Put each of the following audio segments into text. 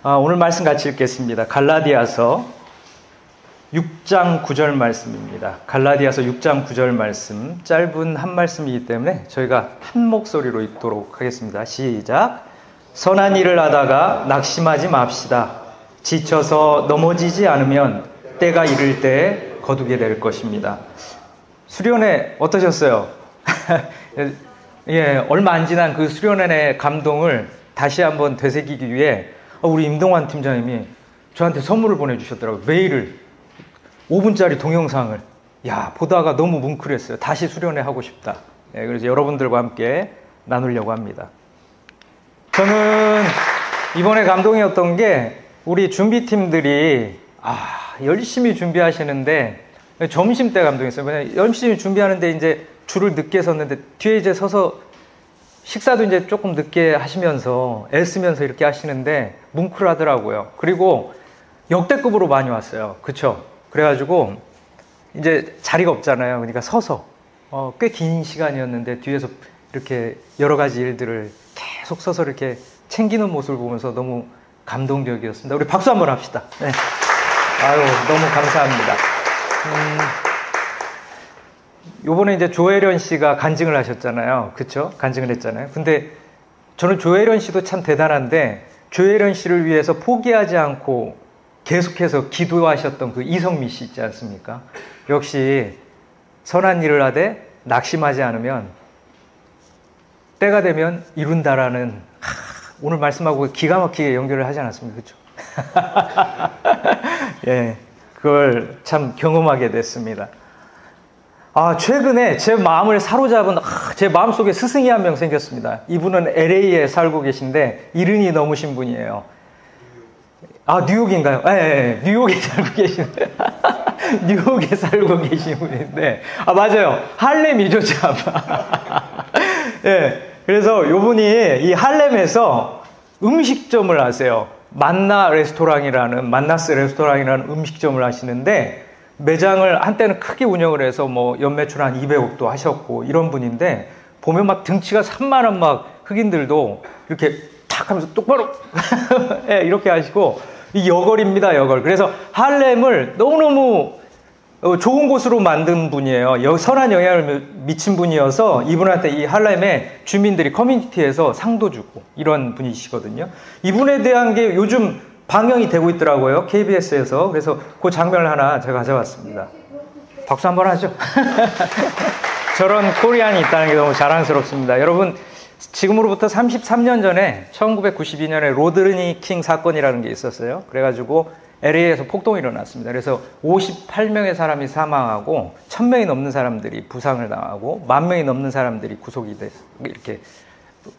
오늘 말씀 같이 읽겠습니다. 갈라디아서 6장 9절 말씀입니다. 갈라디아서 6장 9절 말씀, 짧은 한 말씀이기 때문에 저희가 한 목소리로 읽도록 하겠습니다. 시작. 선한 일을 하다가 낙심하지 맙시다. 지쳐서 넘어지지 않으면 때가 이를 때 거두게 될 것입니다. 수련회 어떠셨어요? 예, 얼마 안 지난 그 수련회의 감동을 다시 한번 되새기기 위해 우리 임동환 팀장님이 저한테 선물을 보내주셨더라고요. 메일을, 5분짜리 동영상을. 야, 보다가 너무 뭉클했어요. 다시 수련회 하고 싶다. 예, 그래서 여러분들과 함께 나누려고 합니다. 저는 이번에 감동이었던 게 우리 준비팀들이 열심히 준비하시는데 점심 때 감동했어요. 왜냐면 열심히 준비하는데 이제 줄을 늦게 섰는데 뒤에 이제 서서 식사도 이제 조금 늦게 하시면서 애쓰면서 이렇게 하시는데 뭉클하더라고요. 그리고 역대급으로 많이 왔어요. 그쵸? 그래가지고 이제 자리가 없잖아요. 그러니까 서서 꽤 긴 시간이었는데 뒤에서 이렇게 여러 가지 일들을 계속 서서 이렇게 챙기는 모습을 보면서 너무 감동적이었습니다. 우리 박수 한번 합시다. 네. 아유, 너무 감사합니다. 요번에 이제 조혜련 씨가 간증을 하셨잖아요. 그쵸? 간증을 했잖아요. 근데 저는 조혜련 씨도 참 대단한데 조혜련 씨를 위해서 포기하지 않고 계속해서 기도하셨던 그 이성미 씨 있지 않습니까? 역시 선한 일을 하되 낙심하지 않으면 때가 되면 이룬다라는 오늘 말씀하고 기가 막히게 연결을 하지 않았습니까? 그렇죠? 예, 그걸 참 경험하게 됐습니다. 최근에 제 마음을 사로잡은 제 마음속에 스승이 한 명 생겼습니다. 이분은 LA에 살고 계신데 70이 넘으신 분이에요. 뉴욕인가요? 네, 뉴욕에 살고 계신데 뉴욕에 살고 계신 분인데 맞아요. 할렘이죠, 참. 예, 그래서 이분이 이 할렘에서 음식점을 하세요. 만나스 레스토랑이라는 음식점을 하시는데 매장을 한때는 크게 운영을 해서 뭐 연매출 한 200억도 하셨고 이런 분인데 보면 막 등치가 산만한 막 흑인들도 이렇게 탁 하면서 똑바로 네, 이렇게 하시고 이 여걸입니다, 여걸. 그래서 할렘을 너무너무 좋은 곳으로 만든 분이에요. 선한 영향을 미친 분이어서 이분한테 이 할렘의 주민들이 커뮤니티에서 상도 주고 이런 분이시거든요. 이분에 대한 게 요즘 방영이 되고 있더라고요. KBS에서. 그래서 그 장면을 하나 제가 가져왔습니다. 박수 한번 하죠. 저런 코리안이 있다는 게 너무 자랑스럽습니다. 여러분, 지금으로부터 33년 전에 1992년에 로드니 킹 사건이라는 게 있었어요. 그래가지고 LA에서 폭동이 일어났습니다. 그래서 58명의 사람이 사망하고 1000명이 넘는 사람들이 부상을 당하고 10,000명이 넘는 사람들이 구속이 돼서 이렇게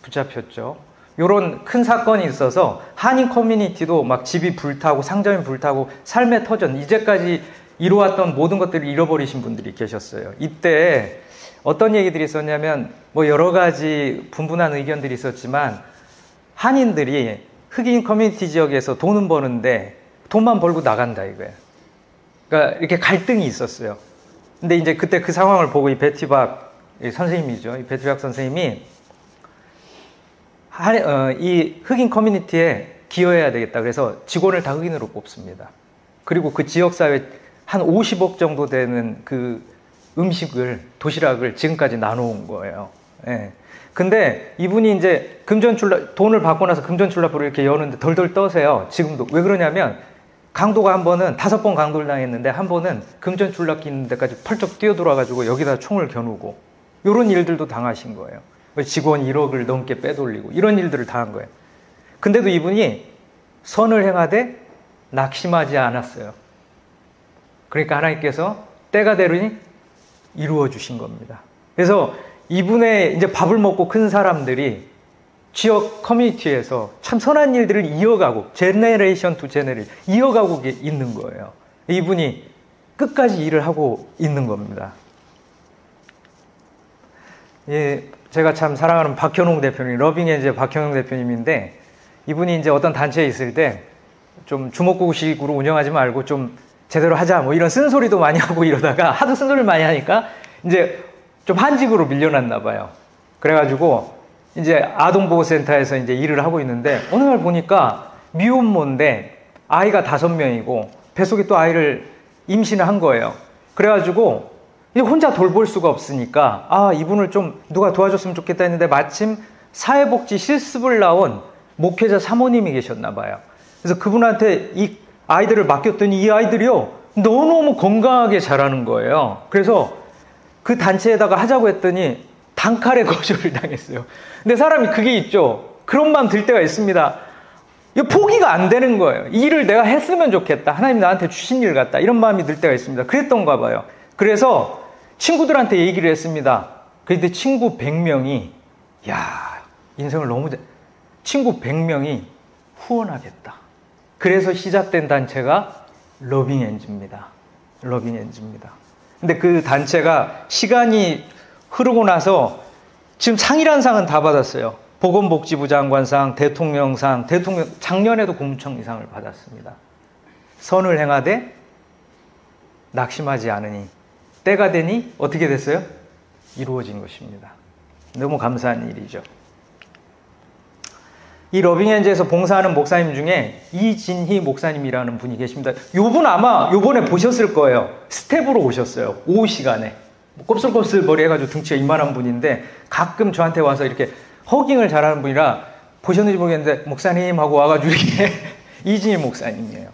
붙잡혔죠. 이런 큰 사건이 있어서 한인 커뮤니티도 막 집이 불타고 상점이 불타고 삶의 터전, 이제까지 이루어왔던 모든 것들을 잃어버리신 분들이 계셨어요. 이때 어떤 얘기들이 있었냐면 뭐 여러 가지 분분한 의견들이 있었지만 한인들이 흑인 커뮤니티 지역에서 돈은 버는데 돈만 벌고 나간다 이거예요. 그러니까 이렇게 갈등이 있었어요. 근데 이제 그때 그 상황을 보고 이 베티박 선생님이죠. 이 베티박 선생님이 이 흑인 커뮤니티에 기여해야 되겠다. 그래서 직원을 다 흑인으로 뽑습니다. 그리고 그 지역사회 한 50억 정도 되는 그 음식을, 도시락을 지금까지 나눠온 거예요. 예. 근데 이분이 이제 돈을 받고 나서 금전출납부를 이렇게 여는데 덜덜 떠세요. 지금도. 왜 그러냐면 강도가 한 번은 5번 강도를 당했는데 한 번은 금전출납기 있는 데까지 펄쩍 뛰어들어가지고 여기다 총을 겨누고 이런 일들도 당하신 거예요. 직원 1억을 넘게 빼돌리고 이런 일들을 당한 거예요. 근데도 이분이 선을 행하되 낙심하지 않았어요. 그러니까 하나님께서 때가 되르니 이루어 주신 겁니다. 그래서 이분의 이제 밥을 먹고 큰 사람들이 지역 커뮤니티에서 참 선한 일들을 이어가고 제네레이션 투 제네레이션 이어가고 있는 거예요. 이분이 끝까지 일을 하고 있는 겁니다. 예, 제가 참 사랑하는 박현웅 대표님, 러빙엔젤 박현웅 대표님인데 이분이 이제 어떤 단체에 있을 때 좀 주먹구구식으로 운영하지 말고 좀 제대로 하자 뭐 이런 쓴소리도 많이 하고 이러다가 하도 쓴소리를 많이 하니까 이제 좀 한직으로 밀려났나 봐요. 그래가지고 이제 아동보호센터에서 이제 일을 하고 있는데 어느 날 보니까 미혼모인데 아이가 5명이고 뱃속에 또 아이를 임신을 한 거예요. 그래가지고 이제 혼자 돌볼 수가 없으니까 이분을 좀 누가 도와줬으면 좋겠다 했는데 마침 사회복지 실습을 나온 목회자 사모님이 계셨나 봐요. 그래서 그분한테 이 아이들을 맡겼더니 이 아이들이요 너무너무 건강하게 자라는 거예요. 그래서 그 단체에다가 하자고 했더니 단칼에 거절을 당했어요. 근데 사람이 그게 있죠. 그런 마음 들 때가 있습니다. 이거 포기가 안 되는 거예요. 이 일을 내가 했으면 좋겠다. 하나님 나한테 주신 일 같다. 이런 마음이 들 때가 있습니다. 그랬던가 봐요. 그래서 친구들한테 얘기를 했습니다. 그런데 친구 100명이 인생을 너무 친구 100명이 후원하겠다. 그래서 시작된 단체가 러빙엔즈입니다. 러빙엔즈입니다. 근데 그 단체가 시간이 흐르고 나서 지금 상이란 상은 다 받았어요. 보건복지부 장관상, 대통령상, 작년에도 국무총리상을 받았습니다. 선을 행하되 낙심하지 않으니 때가 되니 어떻게 됐어요? 이루어진 것입니다. 너무 감사한 일이죠. 이 러빙엔즈에서 봉사하는 목사님 중에 이진희 목사님이라는 분이 계십니다. 요분 아마 요번에 보셨을 거예요. 스텝으로 오셨어요. 오후 시간에. 곱슬곱슬 머리 해가지고 등치가 이만한 분인데 가끔 저한테 와서 이렇게 허깅을 잘하는 분이라 보셨는지 모르겠는데 목사님 하고 와가지고 이렇게 이진희 목사님이에요.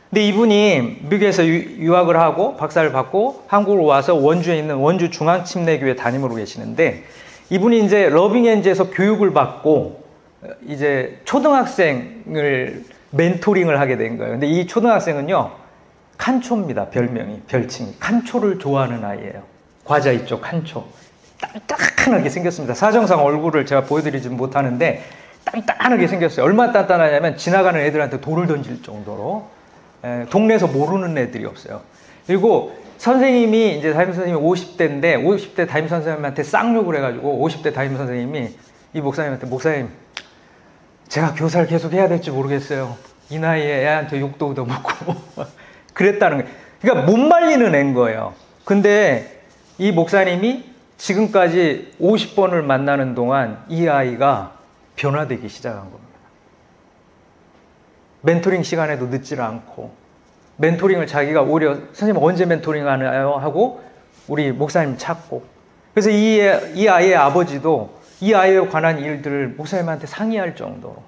근데 이분이 미국에서 유학을 하고 박사를 받고 한국으로 와서 원주에 있는 원주 중앙침례교회 담임으로 계시는데 이분이 이제 러빙엔즈에서 교육을 받고 이제 초등학생을 멘토링을 하게 된 거예요. 근데 이 초등학생은요 칸초입니다. 별칭이 칸초를 좋아하는 아이예요. 과자 있죠, 칸초. 단단하게 생겼습니다. 사정상 얼굴을 제가 보여드리지 못하는데 단단하게 생겼어요. 얼마나 단단하냐면 지나가는 애들한테 돌을 던질 정도로 동네에서 모르는 애들이 없어요. 그리고 선생님이 이제 담임선생님이 50대인데 50대 담임선생님한테 쌍욕을 해가지고 50대 담임선생님이 이 목사님한테 목사님 제가 교사를 계속 해야 될지 모르겠어요. 이 나이에 애한테 욕도 얻어먹고 그랬다는 거예요. 그러니까 못 말리는 애인 거예요. 근데 이 목사님이 지금까지 50번을 만나는 동안 이 아이가 변화되기 시작한 겁니다. 멘토링 시간에도 늦질 않고 멘토링을 자기가 오히려 선생님 언제 멘토링 하나요? 하고 우리 목사님 찾고 그래서 이 아이의 아버지도 이 아이에 관한 일들을 목사님한테 상의할 정도로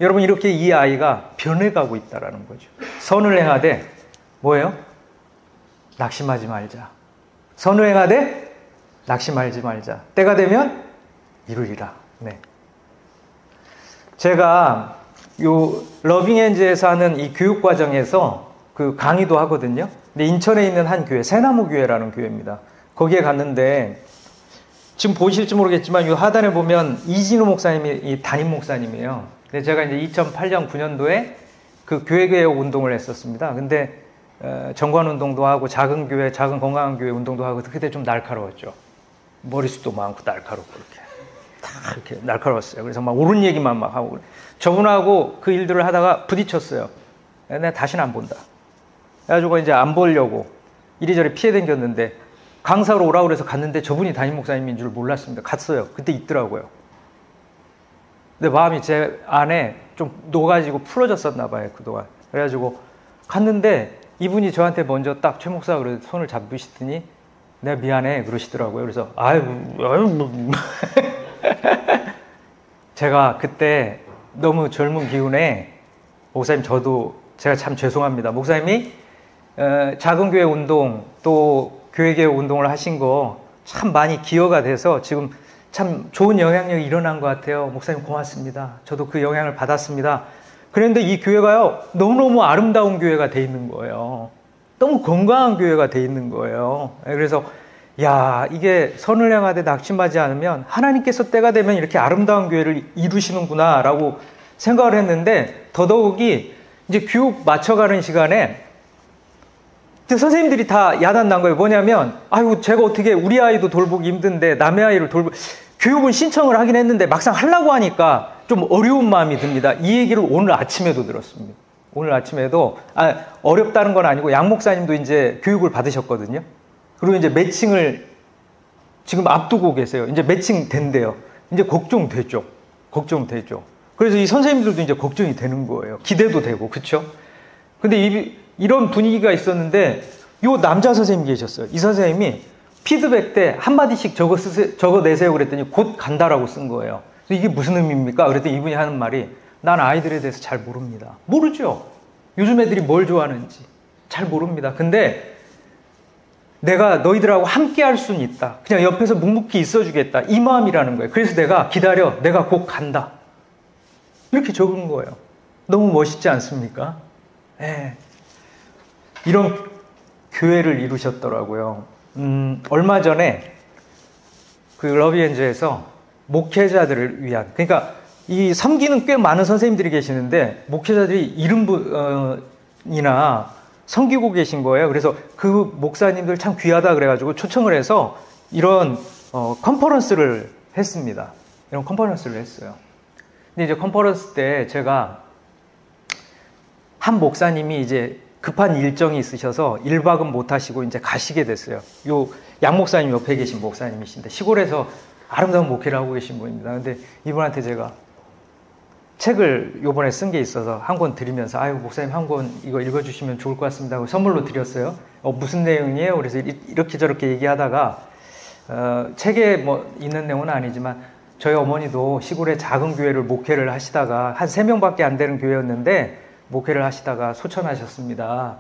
여러분 이렇게 이 아이가 변해가고 있다는 거죠. 선을 행하되 뭐예요? 낙심하지 말자. 선을 행하되 낙심하지 말자. 때가 되면 이루리라. 네. 제가 요 러빙엔즈에서 하는 이 교육 과정에서 그 강의도 하거든요. 근데 인천에 있는 한 교회, 새나무 교회라는 교회입니다. 거기에 갔는데 지금 보이실지 모르겠지만 이 하단에 보면 이진우 목사님이 이 담임 목사님이에요. 근데 제가 이제 2008년 9년도에 그 교회개혁 운동을 했었습니다. 근데 정관 운동도 하고 작은 교회, 작은 건강한 교회 운동도 하고 그때 좀 날카로웠죠. 머리숱도 많고 날카롭고 이렇게 날카로웠어요. 그래서 막 옳은 얘기만 막 하고 저분하고 그 일들을 하다가 부딪혔어요. 내가 다시는 안 본다. 그래가지고 이제 안 보려고 이리저리 피해 댕겼는데 강사로 오라고 그래서 갔는데 저분이 담임 목사님인 줄 몰랐습니다. 갔어요. 그때 있더라고요. 근데 마음이 제 안에 좀 녹아지고 풀어졌었나 봐요. 그동안. 그래가지고 갔는데 이분이 저한테 먼저 딱 최 목사 그래서 손을 잡으시더니 내가 미안해 그러시더라고요. 그래서 아유 제가 그때 너무 젊은 기운에 목사님 저도 제가 참 죄송합니다. 목사님이 작은 교회 운동 또 교회개혁 운동을 하신 거 참 많이 기여가 돼서 지금 참 좋은 영향력이 일어난 것 같아요. 목사님 고맙습니다. 저도 그 영향을 받았습니다. 그런데 이 교회가요 너무너무 아름다운 교회가 돼 있는 거예요. 너무 건강한 교회가 돼 있는 거예요. 그래서 야 이게 선을 행하되 낙심하지 않으면 하나님께서 때가 되면 이렇게 아름다운 교회를 이루시는구나 라고 생각을 했는데 더더욱이 이제 교육 맞춰가는 시간에 선생님들이 다 야단 난 거예요. 뭐냐면 아유 제가 어떻게 우리 아이도 돌보기 힘든데 남의 아이를 교육은 신청을 하긴 했는데 막상 하려고 하니까 좀 어려운 마음이 듭니다. 이 얘기를 오늘 아침에도 들었습니다. 오늘 아침에도 어렵다는 건 아니고 양 목사님도 이제 교육을 받으셨거든요. 그리고 이제 매칭을 지금 앞두고 계세요. 이제 매칭 된대요. 이제 걱정되죠. 걱정되죠. 그래서 이 선생님들도 이제 걱정이 되는 거예요. 기대도 되고, 그쵸? 근데 이런 분위기가 있었는데, 요 남자 선생님이 계셨어요. 이 선생님이 피드백 때 한마디씩 적어내세요. 그랬더니 곧 간다라고 쓴 거예요. 이게 무슨 의미입니까? 그랬더니 이분이 하는 말이, 난 아이들에 대해서 잘 모릅니다. 모르죠. 요즘 애들이 뭘 좋아하는지 잘 모릅니다. 근데 내가 너희들하고 함께 할 수는 있다. 그냥 옆에서 묵묵히 있어주겠다. 이 마음이라는 거예요. 그래서 내가 기다려. 내가 곧 간다. 이렇게 적은 거예요. 너무 멋있지 않습니까? 네. 이런 교회를 이루셨더라고요. 얼마 전에 그 러비엔즈에서 목회자들을 위한, 그러니까 이 섬기는 꽤 많은 선생님들이 계시는데 목회자들이 이른 분이나 섬기고 계신 거예요. 그래서 그 목사님들 참 귀하다 그래가지고 초청을 해서 이런 컨퍼런스를 했습니다. 이런 컨퍼런스를 했어요. 근데 이제 컨퍼런스 때 제가 한 목사님이 이제 급한 일정이 있으셔서 1박은 못 하시고 이제 가시게 됐어요. 요 양 목사님 옆에 계신 목사님이신데 시골에서 아름다운 목회를 하고 계신 분입니다. 근데 이분한테 제가 책을 요번에 쓴 게 있어서 한 권 드리면서 아유 목사님 한 권 이거 읽어주시면 좋을 것 같습니다 하고 선물로 드렸어요. 무슨 내용이에요? 그래서 이렇게 저렇게 얘기하다가 책에 뭐 있는 내용은 아니지만 저희 어머니도 시골에 작은 교회를 목회를 하시다가 한 3명밖에 안 되는 교회였는데 목회를 하시다가 소천하셨습니다.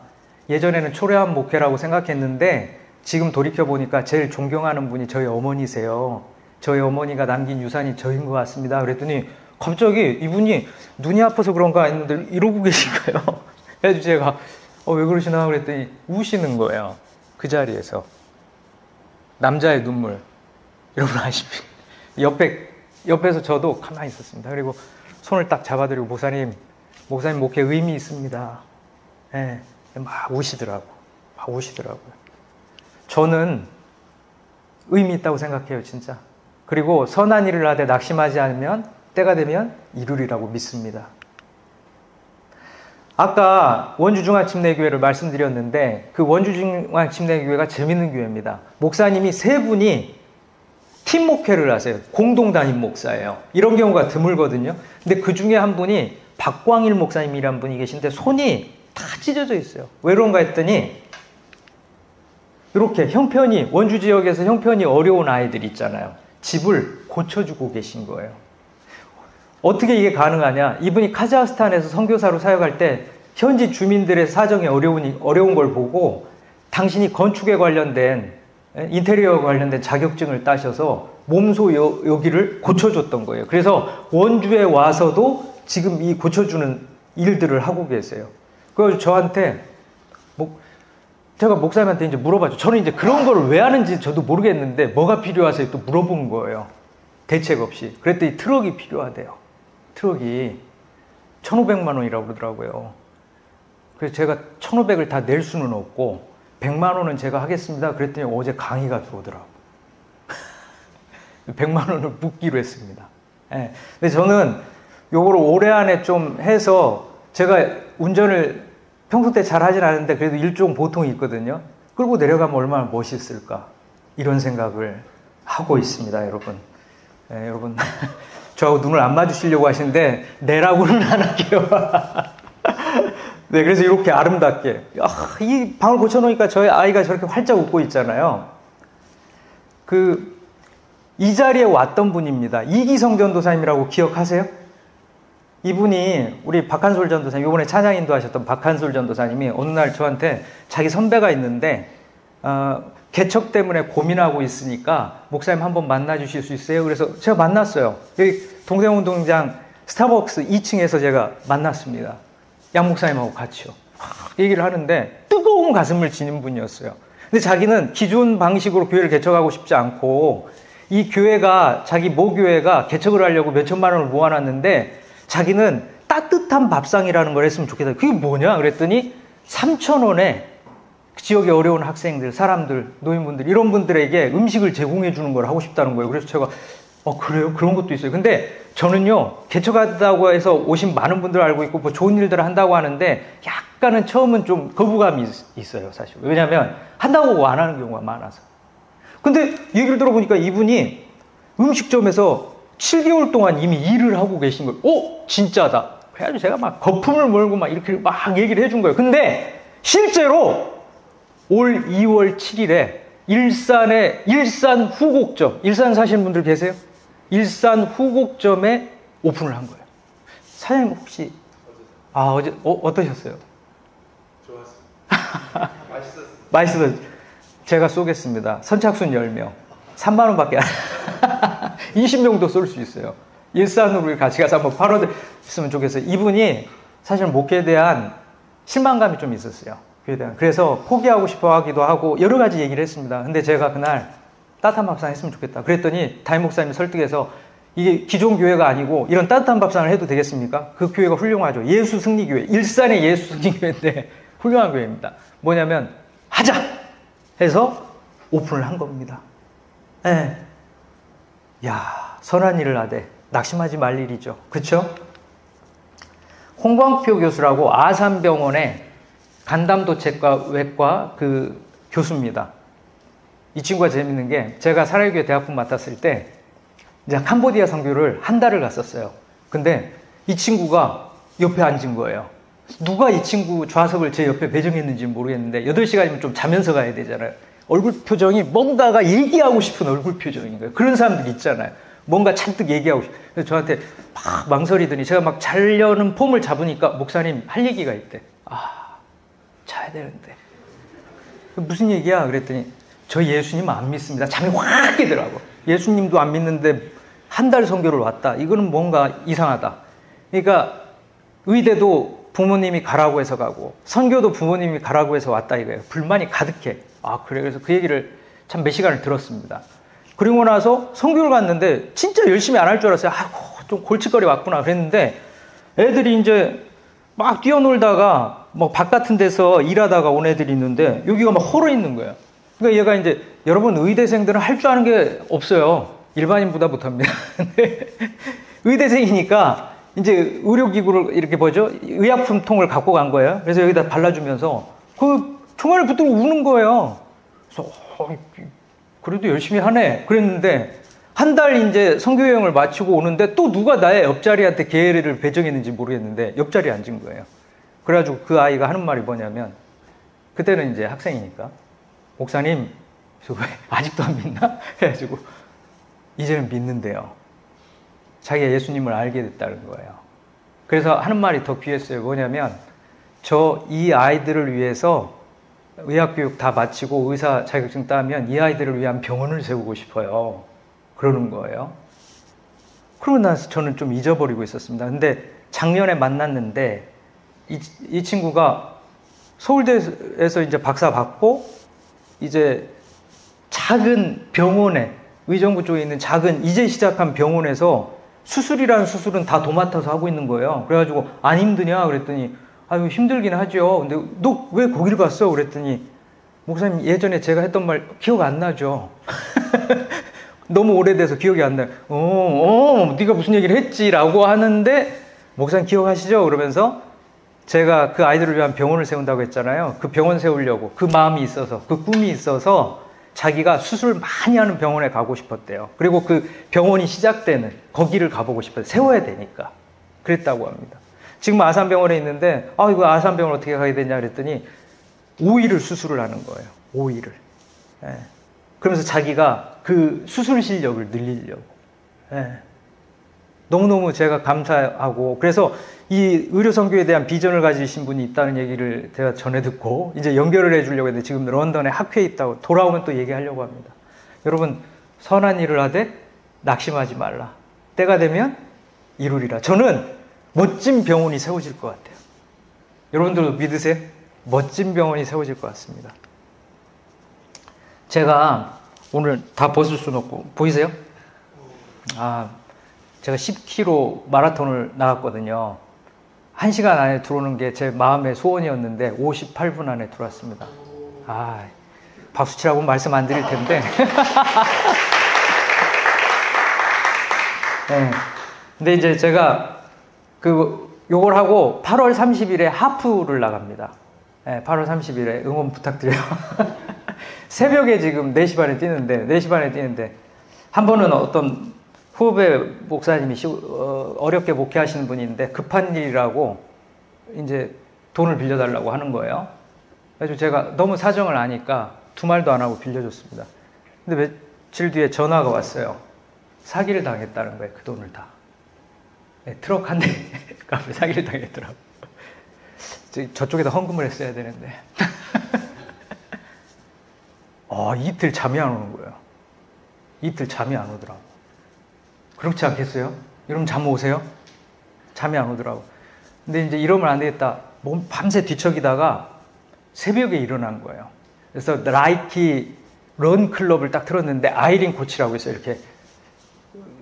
예전에는 초라한 목회라고 생각했는데 지금 돌이켜보니까 제일 존경하는 분이 저희 어머니세요. 저희 어머니가 남긴 유산이 저인 것 같습니다. 그랬더니 갑자기 이분이 눈이 아파서 그런가 했는데 이러고 계신 거예요. 그래서 제가 왜 그러시나 그랬더니 우시는 거예요. 그 자리에서. 남자의 눈물. 여러분 아시죠? 옆에서 저도 가만히 있었습니다. 그리고 손을 딱 잡아드리고 목사님 목회 의미 있습니다. 네, 막 우시더라고요. 저는 의미 있다고 생각해요, 진짜. 그리고 선한 일을 하되 낙심하지 않으면 때가 되면 이루리라고 믿습니다. 아까 원주중앙침례교회를 말씀드렸는데 그 원주중앙침례교회가 재밌는 교회입니다. 목사님이 3분이 팀 목회를 하세요. 공동 담임 목사예요. 이런 경우가 드물거든요. 근데 그 중에 한 분이 박광일 목사님이란 분이 계신데 손이 다 찢어져 있어요. 왜 그런가 했더니 이렇게 형편이 원주 지역에서 형편이 어려운 아이들 있잖아요. 집을 고쳐주고 계신 거예요. 어떻게 이게 가능하냐? 이분이 카자흐스탄에서 선교사로 사역할 때 현지 주민들의 사정이 어려운 걸 보고 당신이 건축에 관련된 인테리어 관련된 자격증을 따셔서 몸소 여기를 고쳐줬던 거예요. 그래서 원주에 와서도 지금 이 고쳐주는 일들을 하고 계세요. 그래서 저한테 제가 목사님한테 이제 물어봤죠. 저는 이제 그런 걸 왜 하는지 저도 모르겠는데 뭐가 필요하세요? 또 물어본 거예요. 대책 없이. 그랬더니 트럭이 필요하대요. 트럭이 1,500만 원이라고 그러더라고요. 그래서 제가 1,500을 다 낼 수는 없고 100만 원은 제가 하겠습니다. 그랬더니 어제 강의가 들어오더라고요. 100만 원을 묻기로 했습니다. 네. 근데 저는 요거를 올해 안에 좀 해서 제가 운전을 평소 때 잘 하진 않은데 그래도 일종 보통이 있거든요. 끌고 내려가면 얼마나 멋있을까 이런 생각을 하고 있습니다. 여러분. 네, 여러분 저하고 눈을 안 마주치려고 하시는데 내라고는 안 할게요. 네, 그래서 이렇게 아름답게 이 방을 고쳐놓으니까 저희 아이가 저렇게 활짝 웃고 있잖아요. 이 자리에 왔던 분입니다. 이기성 전도사님이라고 기억하세요? 이분이 우리 박한솔 전도사님, 이번에 찬양 인도하셨던 박한솔 전도사님이 어느 날 저한테 자기 선배가 있는데 개척 때문에 고민하고 있으니까 목사님 한번 만나 주실 수 있어요? 그래서 제가 만났어요. 여기 동대문운동장 스타벅스 2층에서 제가 만났습니다. 양 목사님하고 같이요. 얘기를 하는데 뜨거운 가슴을 지닌 분이었어요. 근데 자기는 기존 방식으로 교회를 개척하고 싶지 않고 이 교회가 자기 모교회가 개척을 하려고 몇 천만 원을 모아놨는데 자기는 따뜻한 밥상이라는 걸 했으면 좋겠다. 그게 뭐냐? 그랬더니 3,000원에 지역의 어려운 학생들, 사람들, 노인분들 이런 분들에게 음식을 제공해 주는 걸 하고 싶다는 거예요. 그래서 제가 그래요? 그런 것도 있어요. 근데 저는요 개척한다고 해서 오신 많은 분들 알고 있고 뭐 좋은 일들을 한다고 하는데 약간은 처음은 좀 거부감이 있어요. 사실. 왜냐하면 한다고 안 하는 경우가 많아서. 근데 얘기를 들어보니까 이분이 음식점에서 7개월 동안 이미 일을 하고 계신 거예요. 오, 진짜다. 그래가지고 제가 막 거품을 몰고 막 이렇게 막 얘기를 해준 거예요. 근데 실제로 올 2월 7일에 일산의 일산 후곡점, 일산 사시는 분들 계세요? 일산 후곡점에 오픈을 한 거예요. 사장님 혹시 어제 어떠셨어요? 좋았어요. 맛있었어요. 맛있어요. 제가 쏘겠습니다. 선착순 10명. 3만 원밖에 안 20명도 쏠 수 있어요. 일산으로 같이 가서 한번 팔아줬으면 좋겠어요. 이분이 사실 목회에 대한 실망감이 좀 있었어요. 교회에 대한. 그래서 포기하고 싶어 하기도 하고 여러 가지 얘기를 했습니다. 근데 제가 그날 따뜻한 밥상 했으면 좋겠다. 그랬더니 담임 목사님이 설득해서 이게 기존 교회가 아니고 이런 따뜻한 밥상을 해도 되겠습니까? 그 교회가 훌륭하죠. 예수 승리교회. 일산의 예수 승리교회인데 훌륭한 교회입니다. 뭐냐면 하자 해서 오픈을 한 겁니다. 네. 야, 선한 일을 하되 낙심하지 말 일이죠. 그렇죠? 홍광표 교수라고 아산병원의 간담도체과 외과 그 교수입니다. 이 친구가 재밌는 게 제가 사랑교회 대학부 맡았을 때 이제 캄보디아 선교를 한 달을 갔었어요. 근데 이 친구가 옆에 앉은 거예요. 누가 이 친구 좌석을 제 옆에 배정했는지 모르겠는데 8시간이면 좀 자면서 가야 되잖아요. 얼굴 표정이 뭔가가 얘기하고 싶은 얼굴 표정인 거예요. 그런 사람들 있잖아요. 뭔가 잔뜩 얘기하고 싶어요. 그래서 저한테 막 망설이더니 제가 막 자려는 폼을 잡으니까 목사님 할 얘기가 있대. 자야 되는데. 무슨 얘기야? 그랬더니 저 예수님 안 믿습니다. 잠이 확 깨더라고. 예수님도 안 믿는데 한 달 선교를 왔다. 이거는 뭔가 이상하다. 그러니까 의대도 부모님이 가라고 해서 가고 선교도 부모님이 가라고 해서 왔다 이거예요. 불만이 가득해. 그래. 그래서 그 얘기를 참 몇 시간을 들었습니다. 그리고 나서 선교를 갔는데 진짜 열심히 안 할 줄 알았어요. 좀 골칫거리 왔구나 그랬는데 애들이 이제 막 뛰어놀다가 뭐 밭 같은 데서 일하다가 온 애들이 있는데 여기가 막 홀어 있는 거예요. 그러니까 얘가 이제 여러분 의대생들은 할 줄 아는 게 없어요. 일반인보다 못합니다. 의대생이니까 이제 의료기구를 이렇게 의약품통을 갖고 간 거예요. 그래서 여기다 발라주면서 그 총알을 붙들고 우는 거예요. 그래서 그래도 열심히 하네. 그랬는데 한 달 이제 선교여행을 마치고 오는데 또 누가 나의 옆자리한테 계례를 배정했는지 모르겠는데 옆자리에 앉은 거예요. 그래가지고 그 아이가 하는 말이 뭐냐면 그때는 이제 학생이니까 목사님 저 왜 아직도 안 믿나? 해가지고 이제는 믿는데요. 자기가 예수님을 알게 됐다는 거예요. 그래서 하는 말이 더 귀했어요. 뭐냐면 이 아이들을 위해서 의학교육 다 마치고 의사 자격증 따면 이 아이들을 위한 병원을 세우고 싶어요. 그러는 거예요. 그러고 나서 저는 좀 잊어버리고 있었습니다. 근데 작년에 만났는데 이 친구가 서울대에서 이제 박사 받고 이제 작은 병원에 의정부 쪽에 있는 작은 이제 시작한 병원에서 수술이라는 수술은 다 도맡아서 하고 있는 거예요. 그래가지고 안 힘드냐 그랬더니 아유 힘들긴 하죠. 근데 너 왜 거기를 갔어? 그랬더니 목사님 예전에 제가 했던 말 기억 안 나죠? 너무 오래돼서 기억이 안 나요. 네가 무슨 얘기를 했지라고 하는데 목사님 기억하시죠? 그러면서 제가 그 아이들을 위한 병원을 세운다고 했잖아요. 그 병원 세우려고 그 마음이 있어서 그 꿈이 있어서 자기가 수술 많이 하는 병원에 가고 싶었대요. 그리고 그 병원이 시작되는 거기를 가보고 싶어요. 세워야 되니까. 그랬다고 합니다. 지금 아산병원에 있는데 이거 아산병원 어떻게 가야 되냐 그랬더니 5일을 수술을 하는 거예요. 5일을. 예. 그러면서 자기가 그 수술 실력을 늘리려고. 예. 너무너무 제가 감사하고 그래서 이 의료선교에 대한 비전을 가지신 분이 있다는 얘기를 제가 전해 듣고 이제 연결을 해주려고 했는데 지금 런던에 학회에 있다고 돌아오면 또 얘기하려고 합니다. 여러분 선한 일을 하되 낙심하지 말라. 때가 되면 이루리라. 저는 멋진 병원이 세워질 것 같아요. 여러분들도 믿으세요? 멋진 병원이 세워질 것 같습니다. 제가 오늘 다 벗을 수는 없고 보이세요? 제가 10km 마라톤을 나갔거든요. 1시간 안에 들어오는 게 제 마음의 소원이었는데 58분 안에 들어왔습니다. 박수치라고 말씀 안 드릴 텐데. 네. 근데 이제 제가 요걸 하고 8월 30일에 하프를 나갑니다. 네, 8월 30일에 응원 부탁드려요. 새벽에 지금 4시 반에 뛰는데, 한 번은 어떤 후배 목사님이 어렵게 목회하시는 분인데 급한 일이라고 이제 돈을 빌려달라고 하는 거예요. 그래서 제가 너무 사정을 아니까 두 말도 안 하고 빌려줬습니다. 근데 며칠 뒤에 전화가 왔어요. 사기를 당했다는 거예요. 그 돈을 다. 네, 트럭 한 대 값에 사기를 당했더라고요. 저쪽에다 헌금을 했어야 되는데. 이틀 잠이 안 오는 거예요. 이틀 잠이 안 오더라고. 그렇지 않겠어요? 여러분 잠 오세요? 잠이 안 오더라고. 근데 이제 이러면 안 되겠다. 밤새 뒤척이다가 새벽에 일어난 거예요. 그래서 나이키 런 클럽을 딱 틀었는데 아이린 코치라고 있어요. 이렇게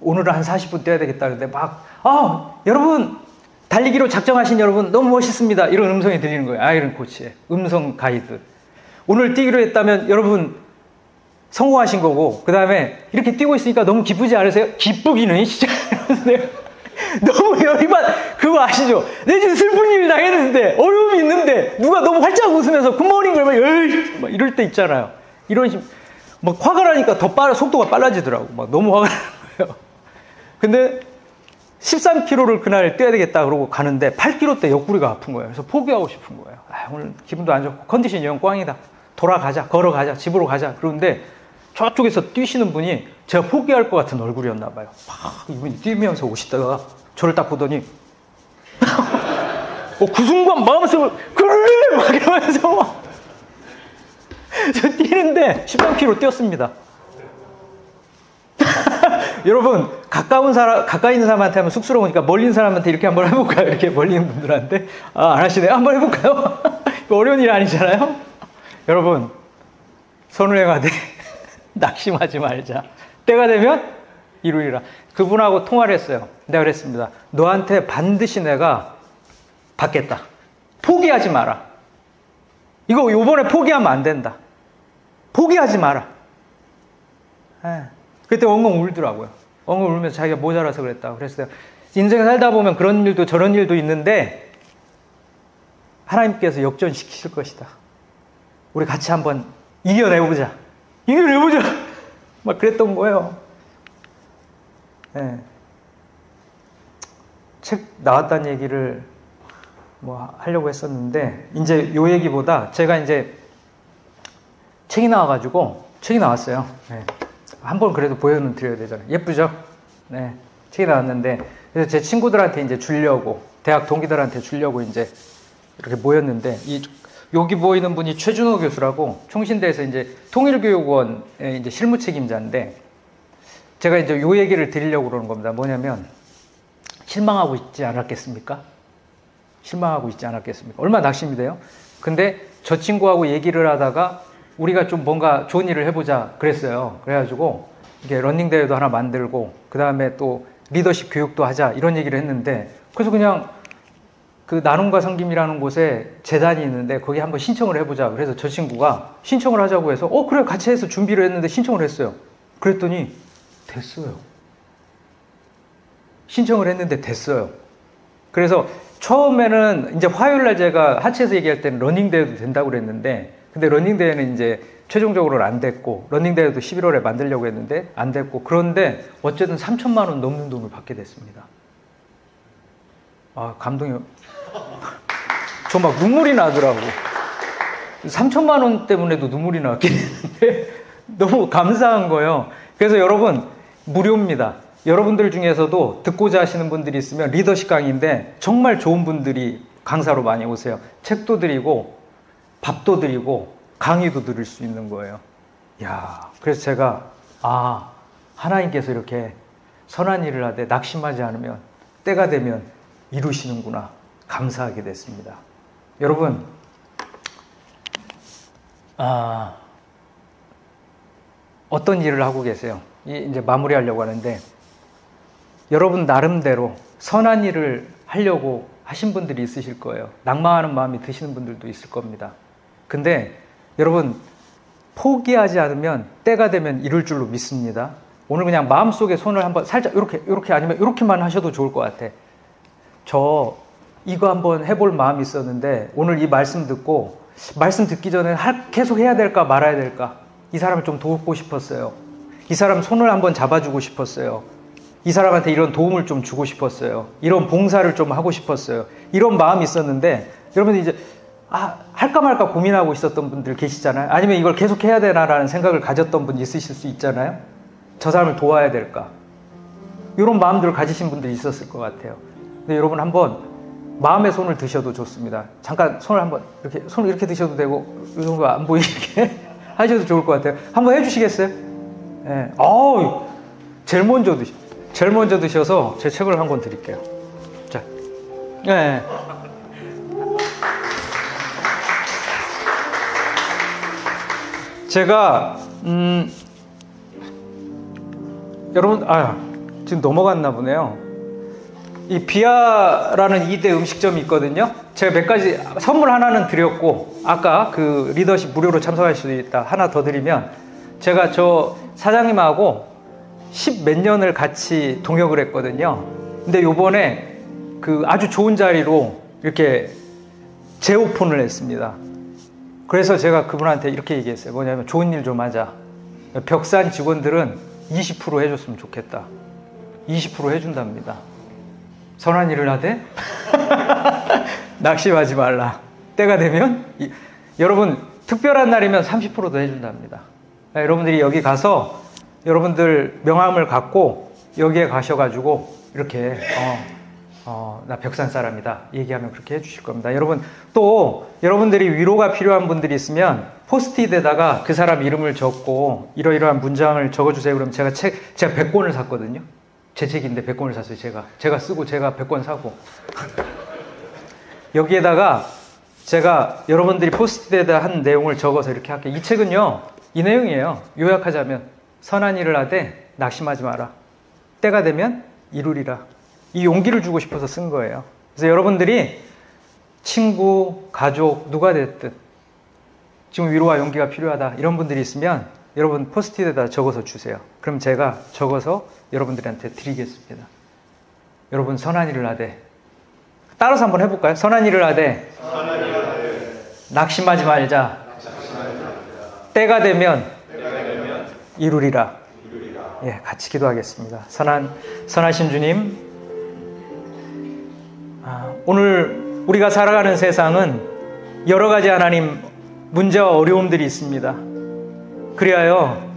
오늘은 한 40분 뛰어야 되겠다는데 막 여러분 달리기로 작정하신 여러분 너무 멋있습니다. 이런 음성이 들리는 거예요. 아이린 코치의 음성 가이드. 오늘 뛰기로 했다면 여러분 성공하신 거고 그 다음에 이렇게 뛰고 있으니까 너무 기쁘지 않으세요? 기쁘기는 진짜 너무 열이만 그거 아시죠? 내 지금 슬픈 일 당했는데 어려움이 있는데 누가 너무 활짝 웃으면서 굿모닝 그러면 막 이럴 때 있잖아요. 이런 식 막 화가 나니까 더 속도가 빨라지더라고. 막 너무 화가 나는 거예요. 근데 13km를 그날 뛰어야 되겠다 그러고 가는데 8km 때 옆구리가 아픈 거예요. 그래서 포기하고 싶은 거예요. 오늘 기분도 안 좋고 컨디션이 영 꽝이다. 돌아가자, 걸어가자, 집으로 가자. 그런데 저쪽에서 뛰시는 분이 제가 포기할 것 같은 얼굴이었나 봐요. 막 이분이 뛰면서 오시다가 저를 딱 보더니 그 순간 마음속으로 그래! 막 이러면서 막 저 뛰는데 13km 뛰었습니다. 여러분 가까이 있는 사람한테 하면 쑥스러우니까 멀리 있는 사람한테 이렇게 한번 해볼까요? 이렇게 멀리 있는 분들한테 안 하시네요? 한번 해볼까요? 어려운 일 아니잖아요? 여러분 선우행하되 낙심하지 말자. 때가 되면 이루리라. 그분하고 통화를 했어요. 내가 그랬습니다. 너한테 반드시 내가 받겠다. 포기하지 마라. 이거 요번에 포기하면 안 된다. 포기하지 마라. 그때 엉엉 울더라고요. 엉엉 울면서 자기가 모자라서 그랬다고 그랬어요. 인생 살다 보면 그런 일도 저런 일도 있는데 하나님께서 역전시키실 것이다. 우리 같이 한번 이겨내보자. 막 그랬던 거예요. 네. 책 나왔다는 얘기를 하려고 했었는데 이제 요 얘기보다 제가 이제 책이 나왔어요. 네. 한번 그래도 보여는 드려야 되잖아요. 예쁘죠? 네. 책이 나왔는데 그래서 제 친구들한테 이제 주려고 대학 동기들한테 주려고 이제 이렇게 모였는데 여기 보이는 분이 최준호 교수라고 총신대에서 이제 통일교육원의 이제 실무 책임자인데 제가 이제 요 얘기를 드리려고 그러는 겁니다. 뭐냐면 실망하고 있지 않았겠습니까? 얼마나 낙심이 돼요? 근데 저 친구하고 얘기를 하다가 우리가 좀 뭔가 좋은 일을 해보자 그랬어요. 그래가지고 이게 러닝 대회도 하나 만들고 그 다음에 또 리더십 교육도 하자 이런 얘기를 했는데 그래서 그냥 그 나눔과 섬김이라는 곳에 재단이 있는데 거기 한번 신청을 해보자. 그래서 저 친구가 신청을 하자고 해서 그래 같이 해서 준비를 했는데 신청을 했어요. 그랬더니 됐어요. 신청을 했는데 됐어요. 그래서 처음에는 이제 화요일 날 제가 하체에서 얘기할 때는 러닝 대회도 된다고 그랬는데 근데 러닝 대회는 이제 최종적으로는 안 됐고 러닝 대회도 11월에 만들려고 했는데 안 됐고 그런데 어쨌든 3천만 원 넘는 돈을 받게 됐습니다. 감동이 저 막 눈물이 나더라고. 3천만 원 때문에도 눈물이 나긴 했는데 너무 감사한 거예요. 그래서 여러분 무료입니다. 여러분들 중에서도 듣고자 하시는 분들이 있으면 리더십 강의인데 정말 좋은 분들이 강사로 많이 오세요. 책도 드리고 밥도 드리고 강의도 들을 수 있는 거예요. 그래서 제가 하나님께서 이렇게 선한 일을 하되 낙심하지 않으면 때가 되면 이루시는구나 감사하게 됐습니다. 여러분 어떤 일을 하고 계세요? 이제 마무리하려고 하는데 여러분 나름대로 선한 일을 하려고 하신 분들이 있으실 거예요. 낭망하는 마음이 드시는 분들도 있을 겁니다. 근데 여러분 포기하지 않으면 때가 되면 이룰 줄로 믿습니다. 오늘 그냥 마음속에 손을 한번 살짝 이렇게 아니면 이렇게만 하셔도 좋을 것 같아. 저 이거 한번 해볼 마음이 있었는데 오늘 이 말씀 듣고 말씀 듣기 전에 계속 해야 될까 말아야 될까 이 사람을 좀 돕고 싶었어요. 이 사람 손을 한번 잡아주고 싶었어요. 이 사람한테 이런 도움을 좀 주고 싶었어요. 이런 봉사를 좀 하고 싶었어요. 이런 마음이 있었는데, 여러분 이제 할까 말까 고민하고 있었던 분들 계시잖아요. 아니면 이걸 계속 해야 되나라는 생각을 가졌던 분 있으실 수 있잖아요. 저 사람을 도와야 될까, 이런 마음들을 가지신 분들이 있었을 것 같아요. 근데 여러분 한번 마음의 손을 드셔도 좋습니다. 잠깐 손을 한번 손을 이렇게 드셔도 되고, 이 정도 안 보이게 하셔도 좋을 것 같아요. 한번 해주시겠어요? 네. 제일 먼저 드셔서 제 책을 한 권 드릴게요. 자, 네. 제가 여러분 지금 넘어갔나 보네요. 이 비아라는 2대 음식점이 있거든요. 제가 몇 가지 선물 하나는 드렸고, 아까 그 리더십 무료로 참석할 수도 있다 하나 더 드리면, 제가 저 사장님하고 10 몇 년을 같이 동역을 했거든요. 근데 요번에 그 아주 좋은 자리로 이렇게 재오픈을 했습니다. 그래서 제가 그분한테 이렇게 얘기했어요. 뭐냐면, 좋은 일 좀 하자. 벽산 직원들은 20% 해줬으면 좋겠다. 20% 해준답니다. 선한 일을 하되 낙심하지 말라. 때가 되면 여러분 특별한 날이면 30%도 해준답니다. 여러분들이 여기 가서 여러분들 명함을 갖고 여기에 가셔가지고 이렇게 나 벽산 사람이다 얘기하면 그렇게 해주실 겁니다. 여러분, 또 여러분들이 위로가 필요한 분들이 있으면 포스트잇에다가 그 사람 이름을 적고 이러이러한 문장을 적어주세요. 그러면 제가 100권을 샀거든요. 제 책인데 100권을 샀어요. 제가 쓰고 제가 100권 사고 여기에다가 제가 여러분들이 포스트잇에다 한 내용을 적어서 이렇게 할게요. 이 책은요, 이 내용이에요. 요약하자면, 선한 일을 하되 낙심하지 마라. 때가 되면 이루리라. 이 용기를 주고 싶어서 쓴 거예요. 그래서 여러분들이 친구, 가족, 누가 됐든 지금 위로와 용기가 필요하다 이런 분들이 있으면 여러분 포스트잇에다 적어서 주세요. 그럼 제가 적어서 여러분들한테 드리겠습니다. 여러분, 선한 일을 하되, 따라서 한번 해볼까요? 선한 일을 하되 낙심하지 말자. 때가 되면 이루리라. 예, 같이 기도하겠습니다. 선하신 주님, 오늘 우리가 살아가는 세상은 여러 가지 하나님 문제와 어려움들이 있습니다. 그리하여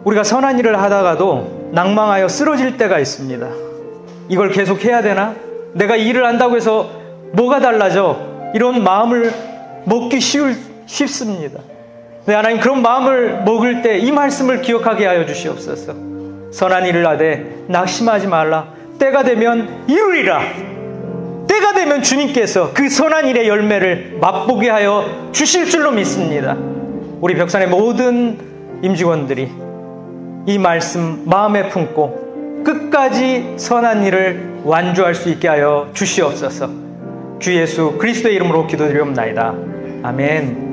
우리가 선한 일을 하다가도 낭망하여 쓰러질 때가 있습니다. 이걸 계속 해야 되나? 내가 이 일을 한다고 해서 뭐가 달라져? 이런 마음을 먹기 쉽습니다. 네, 하나님, 그런 마음을 먹을 때 이 말씀을 기억하게 하여 주시옵소서. 선한 일을 하되 낙심하지 말라. 때가 되면 이루리라. 때가 되면 주님께서 그 선한 일의 열매를 맛보게 하여 주실 줄로 믿습니다. 우리 벽산의 모든 임직원들이 이 말씀 마음에 품고 끝까지 선한 일을 완주할 수 있게 하여 주시옵소서. 주 예수 그리스도의 이름으로 기도드리옵나이다. 아멘.